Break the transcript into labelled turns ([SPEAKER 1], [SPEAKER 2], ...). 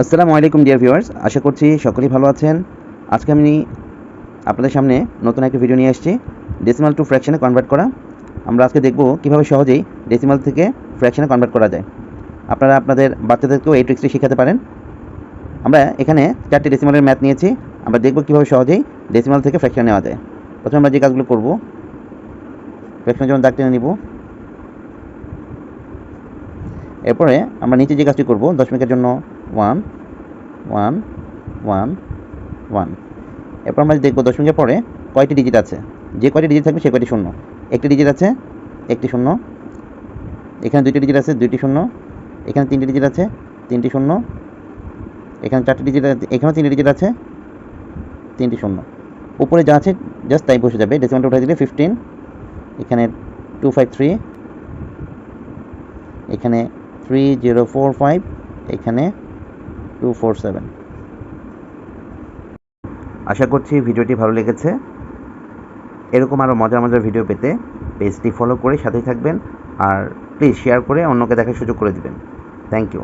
[SPEAKER 1] আসসালামু আলাইকুম dear viewers, আশা করছি সকলেই ভালো আছেন। আজকে আমি আপনাদের সামনে নতুন একটা ভিডিও নিয়ে এসেছি, ডেসিমাল টু ফ্র্যাকশনে কনভার্ট করা। আমরা আজকে দেখব কীভাবে সহজেই ডেসিমাল থেকে ফ্র্যাকশনে কনভার্ট করা যায়। আপনারা আপনাদের বাচ্চাদেরকেও এই ট্রিক্সটি শেখাতে পারেন। আমরা এখানে 4টি ডেসিমালের ম্যাথ নিয়েছি। আমরা দেখব কীভাবে সহজেই ডেসিমাল থেকে ফ্র্যাকশন নেওয়া যায়। প্রথমে আমরা যে কাজগুলো করব, ফ্র্যাকশনের জন্য দাগ টেনে নিব। এরপরে আমরা নিচে যে কাজটি করব, দশমিকের জন্য 1 1 1 1। এরপর আমরা দেখব দশমিকের পরে কয়টি ডিজিট আছে। যে কয়টি ডিজিট থাকবে সে কয়টি শূন্য। একটি ডিজিট আছে, একটি শূন্য। এখানে দুইটি ডিজিট আছে, দুইটি শূন্য। এখানে তিনটি ডিজিট আছে, তিনটি শূন্য। এখানে চারটি ডিজিট আছে, এখানেও তিনটি ডিজিট আছে, তিনটি শূন্য। উপরে যা আছে জাস্ট তাই বসে যাবে। ডেসিমালটা উঠে দিলে 15, এখানে 253, এখানে 3045, এখানে 247। আশা করছি ভিডিওটি ভালো লেগেছে। এরকম আরও মজার মজার ভিডিও পেতে পেজটি ফলো করে সাথেই থাকবেন, আর প্লিজ শেয়ার করে অন্যকে দেখার সুযোগ করে দিবেন। Thank you.